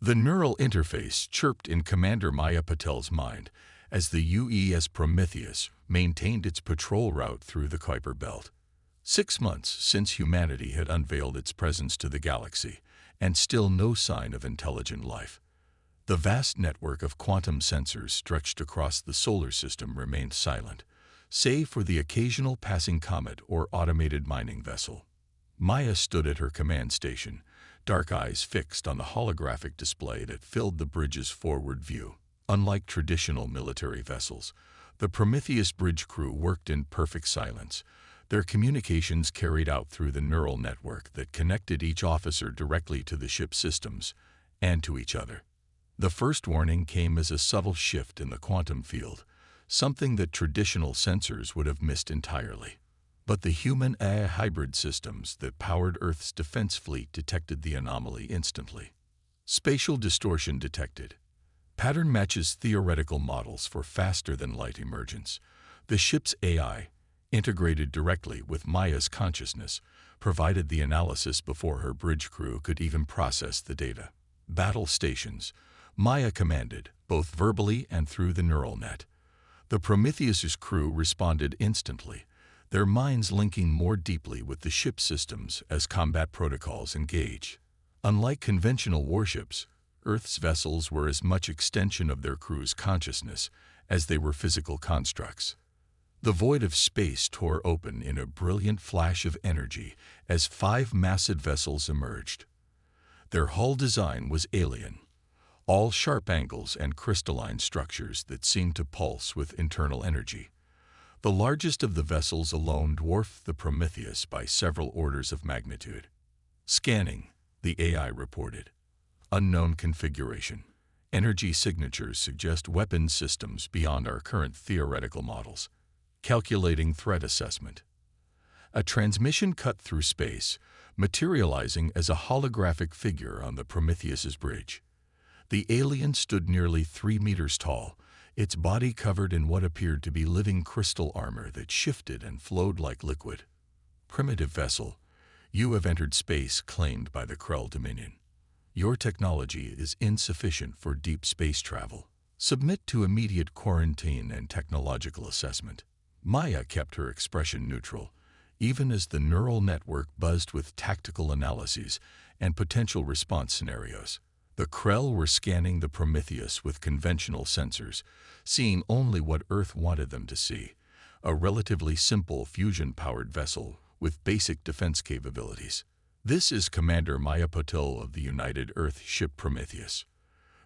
The neural interface chirped in Commander Maya Patel's mind as the UES Prometheus maintained its patrol route through the Kuiper Belt. 6 months since humanity had unveiled its presence to the galaxy, and still no sign of intelligent life. The vast network of quantum sensors stretched across the solar system remained silent, save for the occasional passing comet or automated mining vessel. Maya stood at her command station, dark eyes fixed on the holographic display that filled the bridge's forward view. Unlike traditional military vessels, the Prometheus bridge crew worked in perfect silence, their communications carried out through the neural network that connected each officer directly to the ship's systems and to each other. The first warning came as a subtle shift in the quantum field, something that traditional sensors would have missed entirely. But the human-AI hybrid systems that powered Earth's defense fleet detected the anomaly instantly. Spatial distortion detected. Pattern matches theoretical models for faster-than-light emergence. The ship's AI, integrated directly with Maya's consciousness, provided the analysis before her bridge crew could even process the data. Battle stations. Maya commanded, both verbally and through the neural net. The Prometheus's crew responded instantly, their minds linking more deeply with the ship's systems as combat protocols engaged. Unlike conventional warships, Earth's vessels were as much extension of their crew's consciousness as they were physical constructs. The void of space tore open in a brilliant flash of energy as 5 massive vessels emerged. Their hull design was alien, all sharp angles and crystalline structures that seemed to pulse with internal energy. The largest of the vessels alone dwarfed the Prometheus by several orders of magnitude. Scanning, the AI reported. Unknown configuration. Energy signatures suggest weapon systems beyond our current theoretical models. Calculating threat assessment. A transmission cut through space, materializing as a holographic figure on the Prometheus's bridge. The alien stood nearly 3 meters tall, its body covered in what appeared to be living crystal armor that shifted and flowed like liquid. Primitive vessel, you have entered space claimed by the Krell Dominion. Your technology is insufficient for deep space travel. Submit to immediate quarantine and technological assessment. Maya kept her expression neutral, even as the neural network buzzed with tactical analyses and potential response scenarios. The Krell were scanning the Prometheus with conventional sensors, seeing only what Earth wanted them to see, a relatively simple fusion-powered vessel with basic defense capabilities. This is Commander Maya Patel of the United Earth ship Prometheus.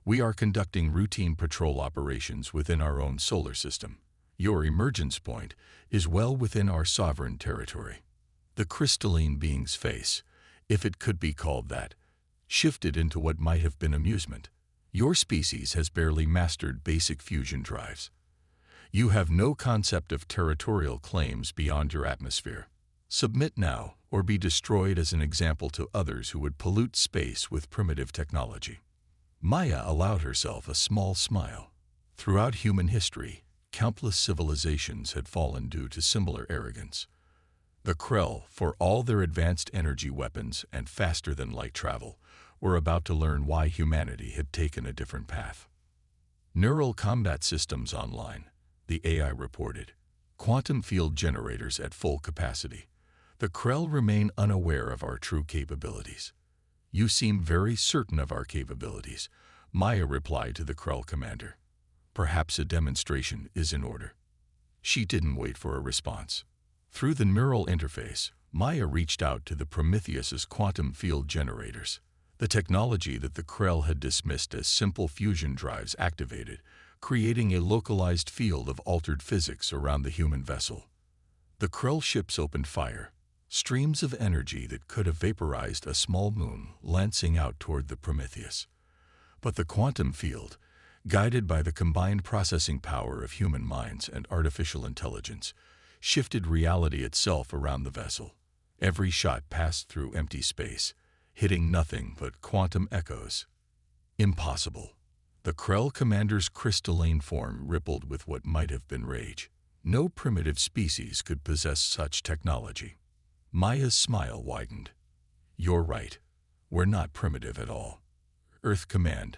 We are conducting routine patrol operations within our own solar system. Your emergence point is well within our sovereign territory. The crystalline being's face, if it could be called that, shifted into what might have been amusement. Your species has barely mastered basic fusion drives. You have no concept of territorial claims beyond your atmosphere. Submit now, or be destroyed as an example to others who would pollute space with primitive technology. Maya allowed herself a small smile. Throughout human history, countless civilizations had fallen due to similar arrogance. The Krell, for all their advanced energy weapons and faster-than-light travel, were about to learn why humanity had taken a different path. Neural combat systems online, the AI reported. Quantum field generators at full capacity. The Krell remain unaware of our true capabilities. You seem very certain of our capabilities, Maya replied to the Krell commander. Perhaps a demonstration is in order. She didn't wait for a response. Through the neural interface, Maya reached out to the Prometheus's quantum field generators. The technology that the Krell had dismissed as simple fusion drives activated, creating a localized field of altered physics around the human vessel. The Krell ships opened fire, streams of energy that could have vaporized a small moon lancing out toward the Prometheus. But the quantum field, guided by the combined processing power of human minds and artificial intelligence, shifted reality itself around the vessel. Every shot passed through empty space, hitting nothing but quantum echoes. Impossible. The Krell commander's crystalline form rippled with what might have been rage. No primitive species could possess such technology. Maya's smile widened. You're right. We're not primitive at all. Earth Command,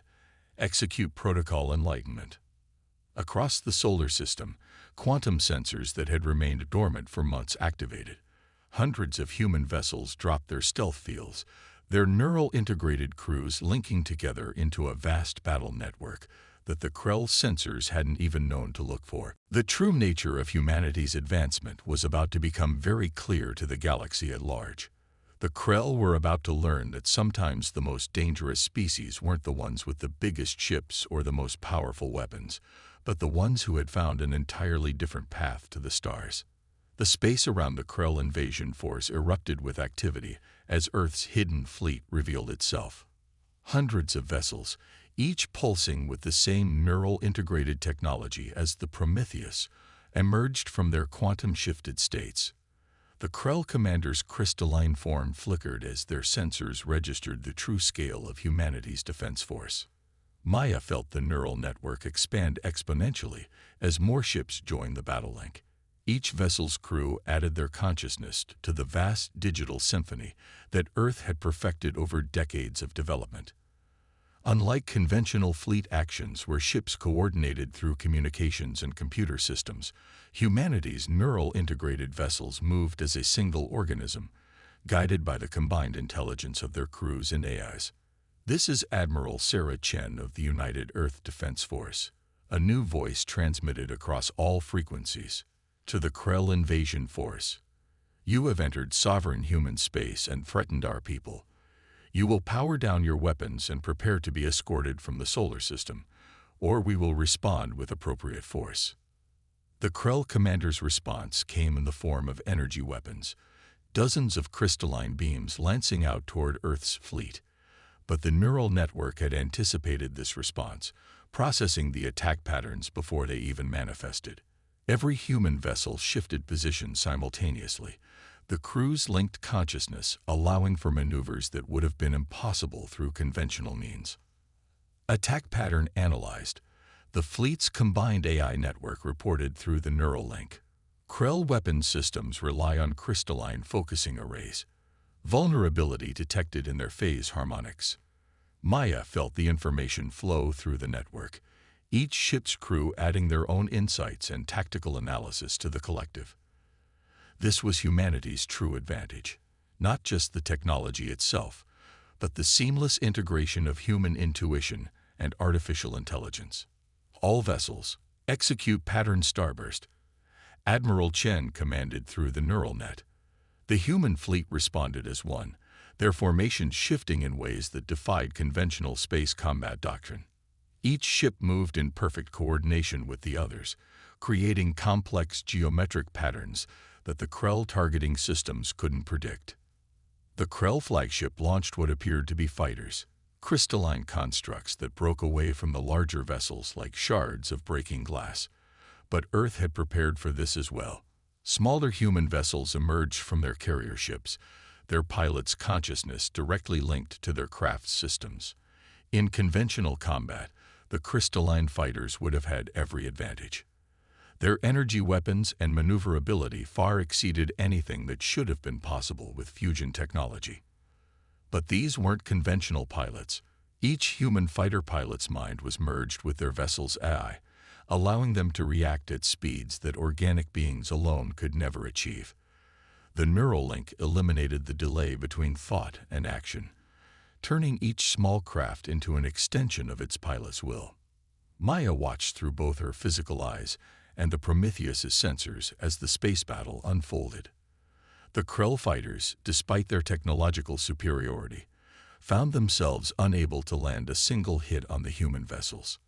execute Protocol Enlightenment. Across the solar system, quantum sensors that had remained dormant for months activated. Hundreds of human vessels dropped their stealth fields, their neural integrated crews linking together into a vast battle network that the Krell sensors hadn't even known to look for. The true nature of humanity's advancement was about to become very clear to the galaxy at large. The Krell were about to learn that sometimes the most dangerous species weren't the ones with the biggest ships or the most powerful weapons, but the ones who had found an entirely different path to the stars. The space around the Krell invasion force erupted with activity as Earth's hidden fleet revealed itself. Hundreds of vessels, each pulsing with the same neural integrated technology as the Prometheus, emerged from their quantum-shifted states. The Krell commander's crystalline form flickered as their sensors registered the true scale of humanity's defense force. Maya felt the neural network expand exponentially as more ships joined the battle link. Each vessel's crew added their consciousness to the vast digital symphony that Earth had perfected over decades of development. Unlike conventional fleet actions where ships coordinated through communications and computer systems, humanity's neural integrated vessels moved as a single organism, guided by the combined intelligence of their crews and AIs. This is Admiral Sarah Chen of the United Earth Defense Force. A new voice transmitted across all frequencies. To the Krell invasion force. You have entered sovereign human space and threatened our people. You will power down your weapons and prepare to be escorted from the solar system, or we will respond with appropriate force. The Krell commander's response came in the form of energy weapons, dozens of crystalline beams lancing out toward Earth's fleet. But the neural network had anticipated this response, processing the attack patterns before they even manifested. Every human vessel shifted position simultaneously, the crews linked consciousness, allowing for maneuvers that would have been impossible through conventional means. Attack pattern analyzed. The fleet's combined AI network reported through the neural link. Krell weapon systems rely on crystalline focusing arrays. Vulnerability detected in their phase harmonics. Maya felt the information flow through the network, each ship's crew adding their own insights and tactical analysis to the collective. This was humanity's true advantage, not just the technology itself, but the seamless integration of human intuition and artificial intelligence. All vessels, execute pattern starburst. Admiral Chen commanded through the neural net. The human fleet responded as one, their formations shifting in ways that defied conventional space combat doctrine. Each ship moved in perfect coordination with the others, creating complex geometric patterns that the Krell targeting systems couldn't predict. The Krell flagship launched what appeared to be fighters, crystalline constructs that broke away from the larger vessels like shards of breaking glass. But Earth had prepared for this as well. Smaller human vessels emerged from their carrier ships, their pilots' consciousness directly linked to their craft's systems. In conventional combat, the crystalline fighters would have had every advantage. Their energy weapons and maneuverability far exceeded anything that should have been possible with fusion technology. But these weren't conventional pilots. Each human fighter pilot's mind was merged with their vessel's AI, allowing them to react at speeds that organic beings alone could never achieve. The neural link eliminated the delay between thought and action, turning each small craft into an extension of its pilot's will. Maya watched through both her physical eyes and the Prometheus's sensors as the space battle unfolded. The Krell fighters, despite their technological superiority, found themselves unable to land a single hit on the human vessels.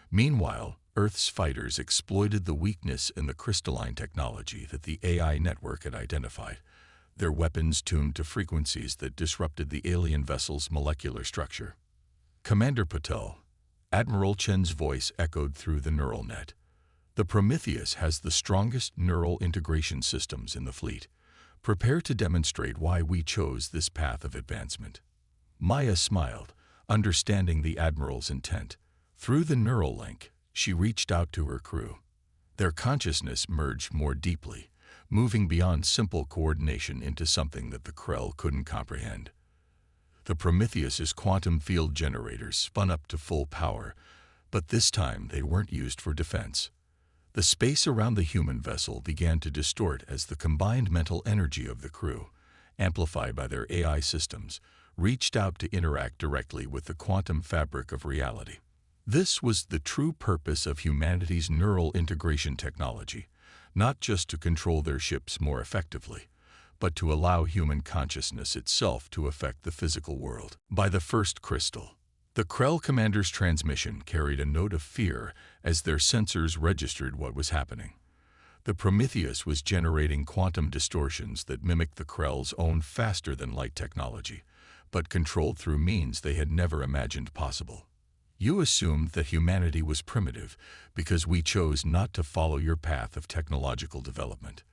Meanwhile, Earth's fighters exploited the weakness in the crystalline technology that the AI network had identified, their weapons tuned to frequencies that disrupted the alien vessel's molecular structure. Commander Patel, Admiral Chen's voice echoed through the neural net. The Prometheus has the strongest neural integration systems in the fleet. Prepare to demonstrate why we chose this path of advancement. Maya smiled, understanding the Admiral's intent. Through the neural link, she reached out to her crew. Their consciousness merged more deeply, moving beyond simple coordination into something that the Krell couldn't comprehend. The Prometheus's quantum field generators spun up to full power, but this time they weren't used for defense. The space around the human vessel began to distort as the combined mental energy of the crew, amplified by their AI systems, reached out to interact directly with the quantum fabric of reality. This was the true purpose of humanity's neural integration technology, not just to control their ships more effectively, but to allow human consciousness itself to affect the physical world. By the first crystal, the Krell commander's transmission carried a note of fear as their sensors registered what was happening. The Prometheus was generating quantum distortions that mimicked the Krell's own faster-than-light technology, but controlled through means they had never imagined possible. You assumed that humanity was primitive because we chose not to follow your path of technological development,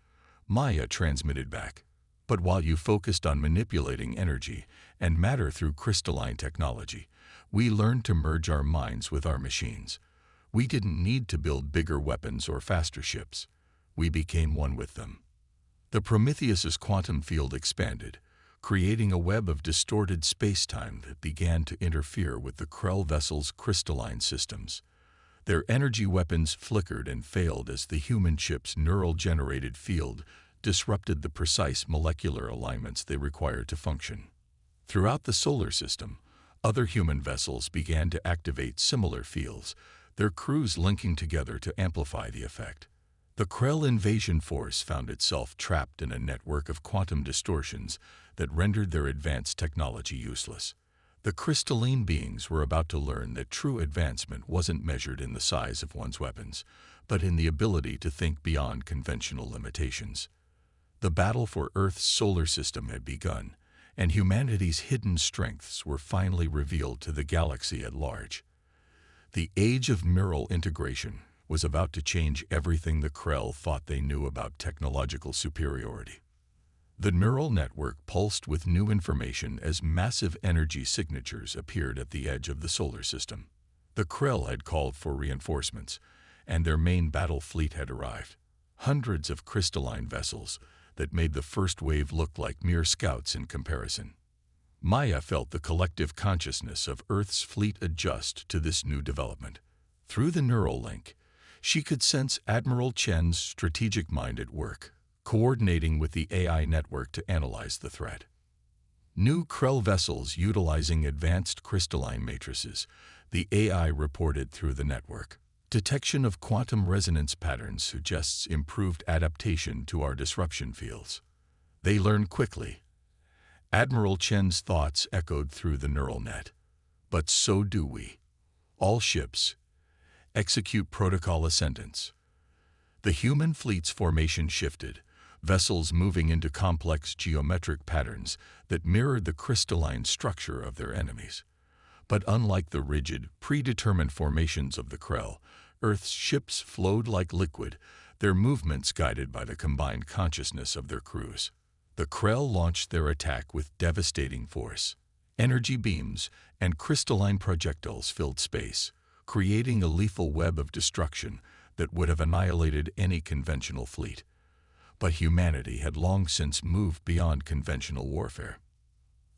Maya transmitted back. But while you focused on manipulating energy and matter through crystalline technology, we learned to merge our minds with our machines. We didn't need to build bigger weapons or faster ships. We became one with them. The Prometheus's quantum field expanded, creating a web of distorted space-time that began to interfere with the Krell vessel's crystalline systems. Their energy weapons flickered and failed as the human ship's neural-generated field disrupted the precise molecular alignments they required to function. Throughout the solar system, other human vessels began to activate similar fields, their crews linking together to amplify the effect. The Krell invasion force found itself trapped in a network of quantum distortions that rendered their advanced technology useless. The crystalline beings were about to learn that true advancement wasn't measured in the size of one's weapons, but in the ability to think beyond conventional limitations. The battle for Earth's solar system had begun, and humanity's hidden strengths were finally revealed to the galaxy at large. The age of neural integration was about to change everything the Krell thought they knew about technological superiority. The neural network pulsed with new information as massive energy signatures appeared at the edge of the solar system. The Krell had called for reinforcements, and their main battle fleet had arrived. Hundreds of crystalline vessels that made the first wave look like mere scouts in comparison. Maya felt the collective consciousness of Earth's fleet adjust to this new development. Through the neural link, she could sense Admiral Chen's strategic mind at work, coordinating with the AI network to analyze the threat. New Krell vessels utilizing advanced crystalline matrices, the AI reported through the network. Detection of quantum resonance patterns suggests improved adaptation to our disruption fields. They learn quickly. Admiral Chen's thoughts echoed through the neural net. But so do we. All ships execute protocol ascendance. The human fleet's formation shifted, vessels moving into complex geometric patterns that mirrored the crystalline structure of their enemies. But unlike the rigid, predetermined formations of the Krell, Earth's ships flowed like liquid, their movements guided by the combined consciousness of their crews. The Krell launched their attack with devastating force. Energy beams and crystalline projectiles filled space, creating a lethal web of destruction that would have annihilated any conventional fleet. But humanity had long since moved beyond conventional warfare.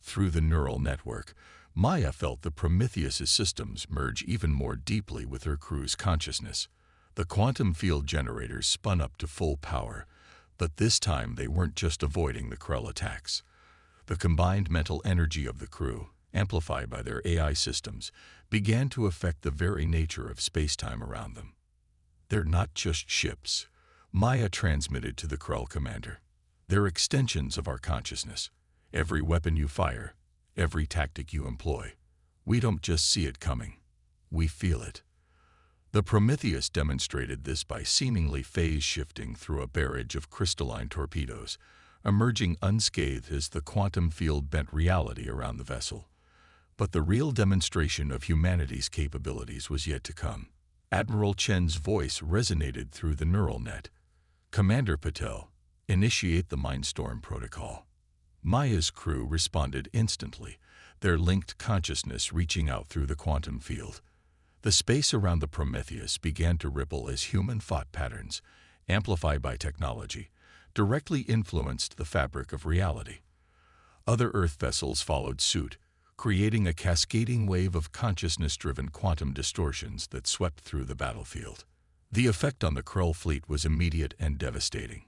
Through the neural network, Maya felt the Prometheus's systems merge even more deeply with her crew's consciousness. The quantum field generators spun up to full power, but this time they weren't just avoiding the Krell attacks. The combined mental energy of the crew, amplified by their AI systems, began to affect the very nature of space-time around them. They're not just ships, Maya transmitted to the Krell commander. They're extensions of our consciousness. Every weapon you fire, every tactic you employ, we don't just see it coming, we feel it. The Prometheus demonstrated this by seemingly phase-shifting through a barrage of crystalline torpedoes, emerging unscathed as the quantum field bent reality around the vessel. But the real demonstration of humanity's capabilities was yet to come. Admiral Chen's voice resonated through the neural net. "Commander Patel, initiate the Mindstorm protocol." Maya's crew responded instantly, their linked consciousness reaching out through the quantum field. The space around the Prometheus began to ripple as human thought patterns, amplified by technology, directly influenced the fabric of reality. Other Earth vessels followed suit, creating a cascading wave of consciousness-driven quantum distortions that swept through the battlefield. The effect on the Krell fleet was immediate and devastating.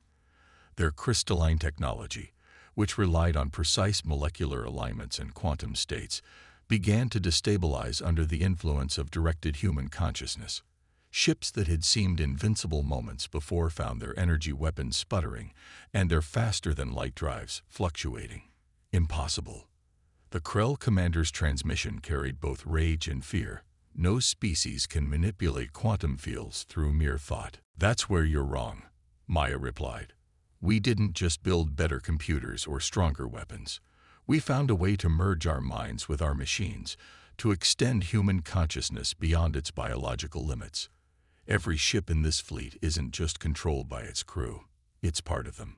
Their crystalline technology, which relied on precise molecular alignments and quantum states, began to destabilize under the influence of directed human consciousness. Ships that had seemed invincible moments before found their energy weapons sputtering and their faster-than-light drives fluctuating. Impossible. The Krell commander's transmission carried both rage and fear. No species can manipulate quantum fields through mere thought. That's where you're wrong, Maya replied. We didn't just build better computers or stronger weapons. We found a way to merge our minds with our machines, to extend human consciousness beyond its biological limits. Every ship in this fleet isn't just controlled by its crew, it's part of them.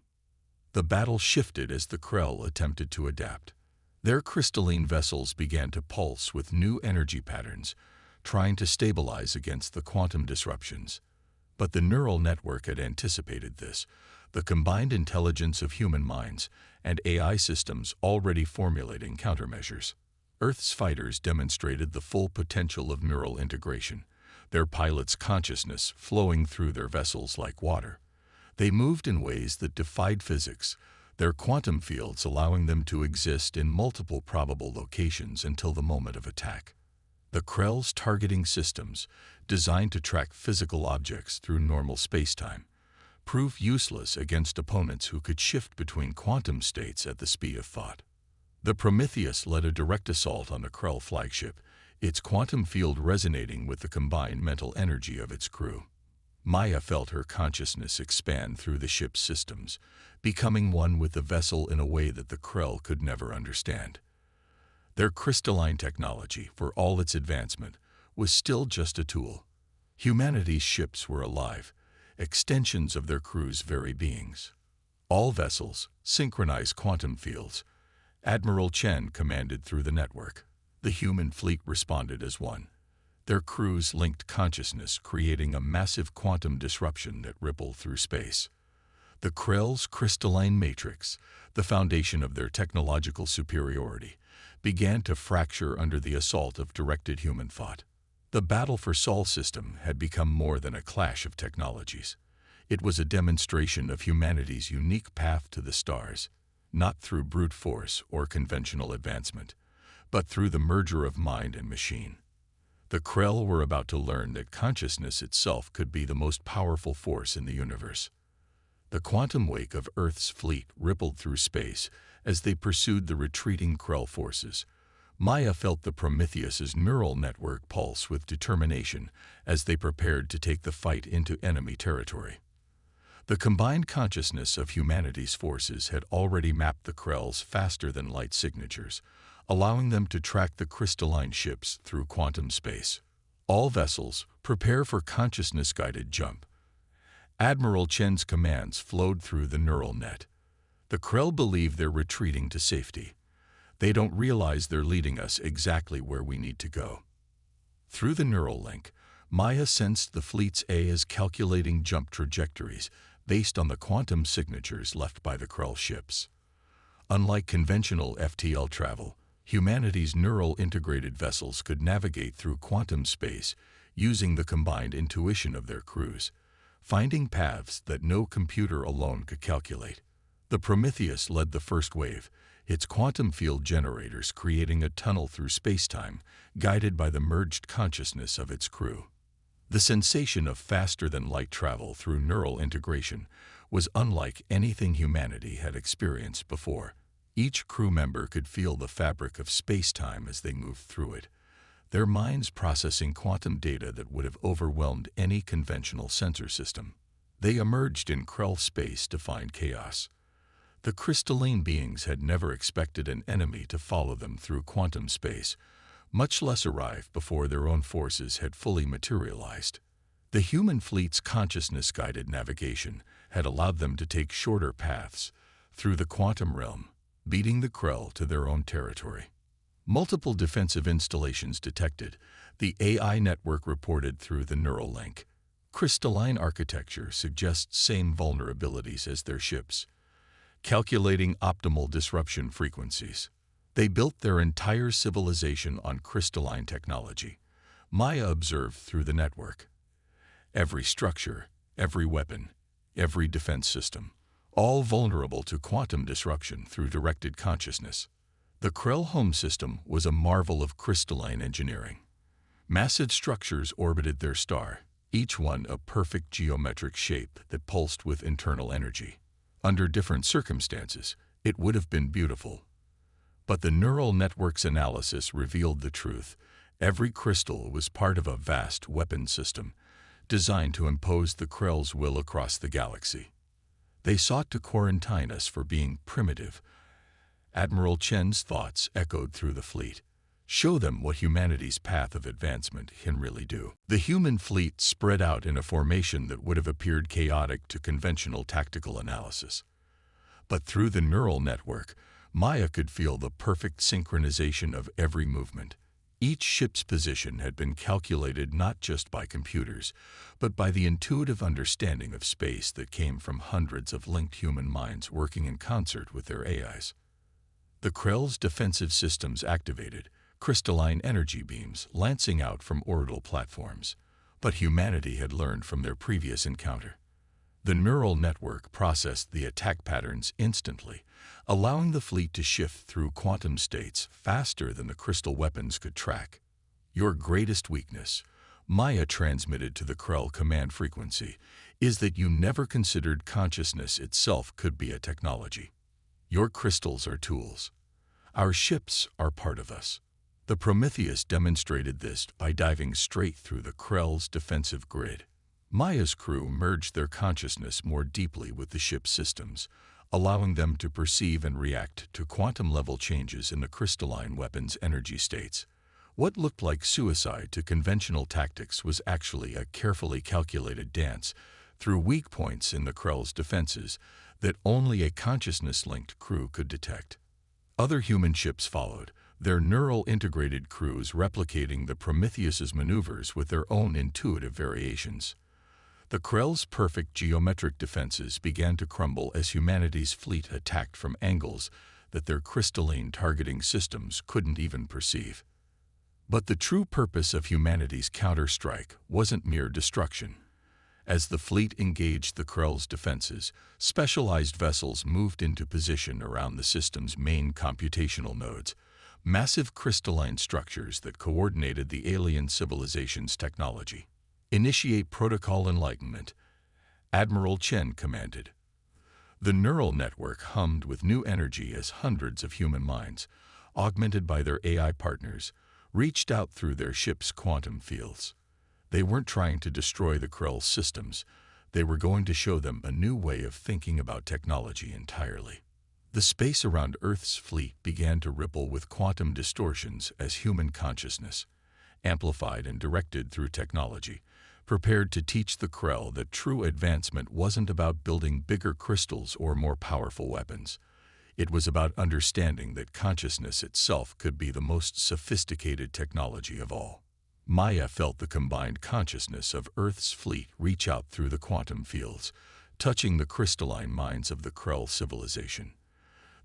The battle shifted as the Krell attempted to adapt. Their crystalline vessels began to pulse with new energy patterns, trying to stabilize against the quantum disruptions. But the neural network had anticipated this. The combined intelligence of human minds and AI systems already formulating countermeasures. Earth's fighters demonstrated the full potential of neural integration, their pilots' consciousness flowing through their vessels like water. They moved in ways that defied physics, their quantum fields allowing them to exist in multiple probable locations until the moment of attack. The Krell's targeting systems, designed to track physical objects through normal spacetime, proved useless against opponents who could shift between quantum states at the speed of thought. The Prometheus led a direct assault on the Krell flagship, its quantum field resonating with the combined mental energy of its crew. Maya felt her consciousness expand through the ship's systems, becoming one with the vessel in a way that the Krell could never understand. Their crystalline technology, for all its advancement, was still just a tool. Humanity's ships were alive, extensions of their crew's very beings. All vessels, synchronized quantum fields. Admiral Chen commanded through the network. The human fleet responded as one. Their crews linked consciousness, creating a massive quantum disruption that rippled through space. The Krell's crystalline matrix, the foundation of their technological superiority, began to fracture under the assault of directed human thought. The battle for Sol system had become more than a clash of technologies. It was a demonstration of humanity's unique path to the stars, not through brute force or conventional advancement, but through the merger of mind and machine. The Krell were about to learn that consciousness itself could be the most powerful force in the universe. The quantum wake of Earth's fleet rippled through space as they pursued the retreating Krell forces. Maya felt the Prometheus's neural network pulse with determination as they prepared to take the fight into enemy territory. The combined consciousness of humanity's forces had already mapped the Krell's faster-than-light signatures, allowing them to track the crystalline ships through quantum space. All vessels, prepare for consciousness-guided jump. Admiral Chen's commands flowed through the neural net. The Krell believe they're retreating to safety. They don't realize they're leading us exactly where we need to go. Through the neural link, Maya sensed the fleet's A as calculating jump trajectories based on the quantum signatures left by the Krell ships. Unlike conventional FTL travel, humanity's neural integrated vessels could navigate through quantum space using the combined intuition of their crews, finding paths that no computer alone could calculate. The Prometheus led the first wave, its quantum field generators creating a tunnel through spacetime, guided by the merged consciousness of its crew. The sensation of faster-than-light travel through neural integration was unlike anything humanity had experienced before. Each crew member could feel the fabric of space-time as they moved through it, their minds processing quantum data that would have overwhelmed any conventional sensor system. They emerged in Krell space to find chaos. The crystalline beings had never expected an enemy to follow them through quantum space, much less arrive before their own forces had fully materialized. The human fleet's consciousness-guided navigation had allowed them to take shorter paths through the quantum realm, beating the Krell to their own territory. Multiple defensive installations detected, the AI network reported through the neural link. Crystalline architecture suggests same vulnerabilities as their ships, calculating optimal disruption frequencies. They built their entire civilization on crystalline technology. Maya observed through the network. Every structure, every weapon, every defense system, all vulnerable to quantum disruption through directed consciousness. The Krell home system was a marvel of crystalline engineering. Massive structures orbited their star, each one a perfect geometric shape that pulsed with internal energy. Under different circumstances, it would have been beautiful. But the neural network's analysis revealed the truth. Every crystal was part of a vast weapon system, designed to impose the Krell's will across the galaxy. They sought to quarantine us for being primitive. Admiral Chen's thoughts echoed through the fleet. Show them what humanity's path of advancement can really do. The human fleet spread out in a formation that would have appeared chaotic to conventional tactical analysis. But through the neural network, Maya could feel the perfect synchronization of every movement. Each ship's position had been calculated not just by computers, but by the intuitive understanding of space that came from hundreds of linked human minds working in concert with their AIs. The Krell's defensive systems activated, crystalline energy beams lancing out from orbital platforms. But humanity had learned from their previous encounter. The neural network processed the attack patterns instantly, allowing the fleet to shift through quantum states faster than the crystal weapons could track. Your greatest weakness, Maya transmitted to the Krell command frequency, is that you never considered consciousness itself could be a technology. Your crystals are tools. Our ships are part of us. The Prometheus demonstrated this by diving straight through the Krell's defensive grid. Maya's crew merged their consciousness more deeply with the ship's systems, allowing them to perceive and react to quantum-level changes in the crystalline weapon's energy states. What looked like suicide to conventional tactics was actually a carefully calculated dance through weak points in the Krell's defenses that only a consciousness-linked crew could detect. Other human ships followed, their neural integrated crews replicating the Prometheus's maneuvers with their own intuitive variations. The Krell's perfect geometric defenses began to crumble as humanity's fleet attacked from angles that their crystalline targeting systems couldn't even perceive. But the true purpose of humanity's counter-strike wasn't mere destruction. As the fleet engaged the Krell's defenses, specialized vessels moved into position around the system's main computational nodes, massive crystalline structures that coordinated the alien civilization's technology. Initiate protocol enlightenment, Admiral Chen commanded. The neural network hummed with new energy as hundreds of human minds, augmented by their AI partners, reached out through their ship's quantum fields. They weren't trying to destroy the Krell's systems. They were going to show them a new way of thinking about technology entirely. The space around Earth's fleet began to ripple with quantum distortions as human consciousness, amplified and directed through technology, prepared to teach the Krell that true advancement wasn't about building bigger crystals or more powerful weapons. It was about understanding that consciousness itself could be the most sophisticated technology of all. Maya felt the combined consciousness of Earth's fleet reach out through the quantum fields, touching the crystalline minds of the Krell civilization.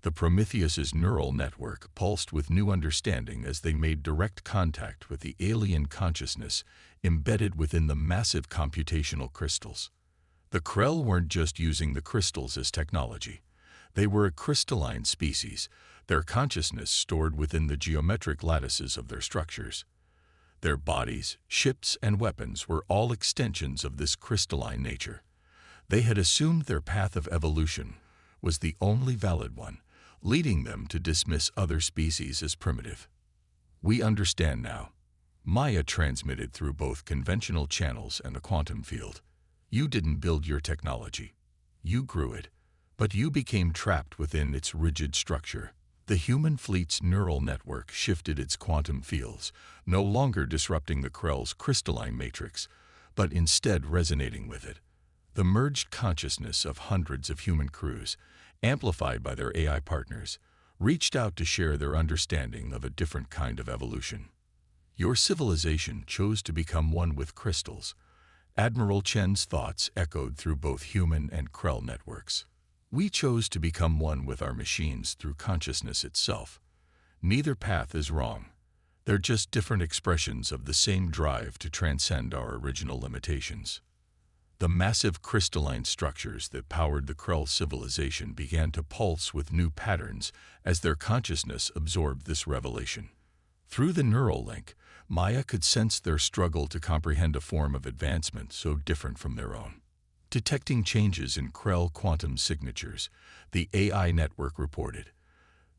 The Prometheus's neural network pulsed with new understanding as they made direct contact with the alien consciousness embedded within the massive computational crystals. The Krell weren't just using the crystals as technology. They were a crystalline species, their consciousness stored within the geometric lattices of their structures. Their bodies, ships, and weapons were all extensions of this crystalline nature. They had assumed their path of evolution was the only valid one, leading them to dismiss other species as primitive. We understand now. Maya transmitted through both conventional channels and the quantum field. You didn't build your technology. You grew it, but you became trapped within its rigid structure. The human fleet's neural network shifted its quantum fields, no longer disrupting the Krell's crystalline matrix, but instead resonating with it. The merged consciousness of hundreds of human crews, amplified by their AI partners, reached out to share their understanding of a different kind of evolution. Your civilization chose to become one with crystals. Admiral Chen's thoughts echoed through both human and Krell networks. We chose to become one with our machines through consciousness itself. Neither path is wrong. They're just different expressions of the same drive to transcend our original limitations. The massive crystalline structures that powered the Krell civilization began to pulse with new patterns as their consciousness absorbed this revelation. Through the neural link, Maya could sense their struggle to comprehend a form of advancement so different from their own. Detecting changes in Krell quantum signatures, the AI network reported,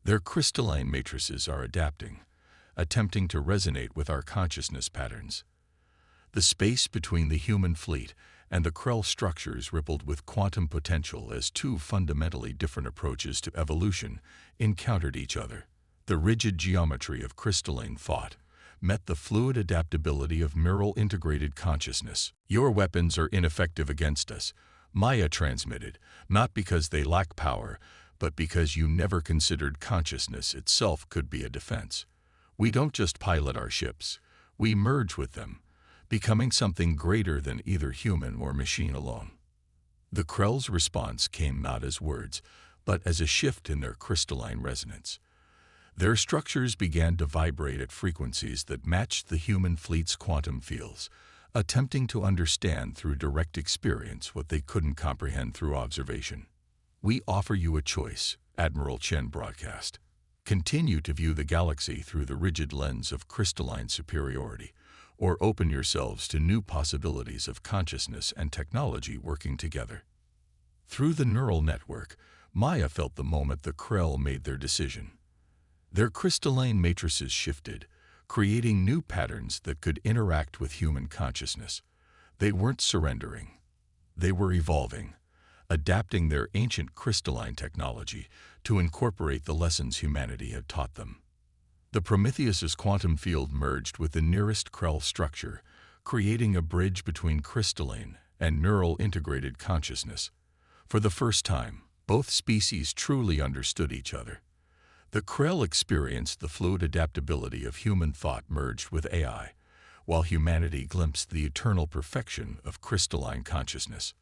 "Their crystalline matrices are adapting, attempting to resonate with our consciousness patterns." The space between the human fleet and the Krell structures rippled with quantum potential as two fundamentally different approaches to evolution encountered each other. The rigid geometry of crystalline thought met the fluid adaptability of neural integrated consciousness. "Your weapons are ineffective against us," Maya transmitted, "not because they lack power, but because you never considered consciousness itself could be a defense. We don't just pilot our ships, we merge with them, becoming something greater than either human or machine alone." The Krell's response came not as words, but as a shift in their crystalline resonance. Their structures began to vibrate at frequencies that matched the human fleet's quantum fields, attempting to understand through direct experience what they couldn't comprehend through observation. "We offer you a choice," Admiral Chen broadcast. "Continue to view the galaxy through the rigid lens of crystalline superiority, or open yourselves to new possibilities of consciousness and technology working together." Through the neural network, Maya felt the moment the Krell made their decision. Their crystalline matrices shifted, creating new patterns that could interact with human consciousness. They weren't surrendering. They were evolving, adapting their ancient crystalline technology to incorporate the lessons humanity had taught them. The Prometheus's quantum field merged with the nearest Krell structure, creating a bridge between crystalline and neural integrated consciousness. For the first time, both species truly understood each other. The Krell experienced the fluid adaptability of human thought merged with AI, while humanity glimpsed the eternal perfection of crystalline consciousness.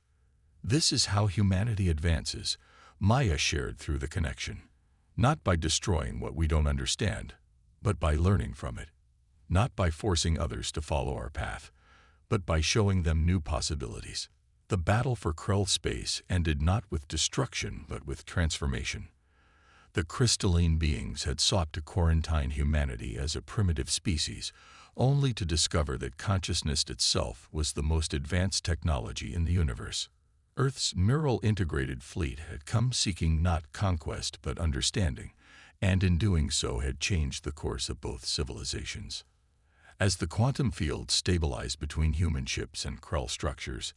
"This is how humanity advances," Maya shared through the connection. "Not by destroying what we don't understand, but by learning from it. Not by forcing others to follow our path, but by showing them new possibilities." The battle for Krell space ended not with destruction, but with transformation. The crystalline beings had sought to quarantine humanity as a primitive species, only to discover that consciousness itself was the most advanced technology in the universe. Earth's neural integrated fleet had come seeking not conquest but understanding, and in doing so had changed the course of both civilizations. As the quantum field stabilized between human ships and Krell structures,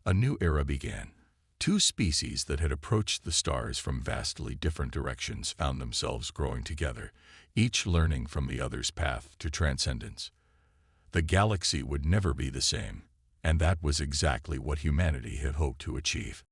a new era began. Two species that had approached the stars from vastly different directions found themselves growing together, each learning from the other's path to transcendence. The galaxy would never be the same, and that was exactly what humanity had hoped to achieve.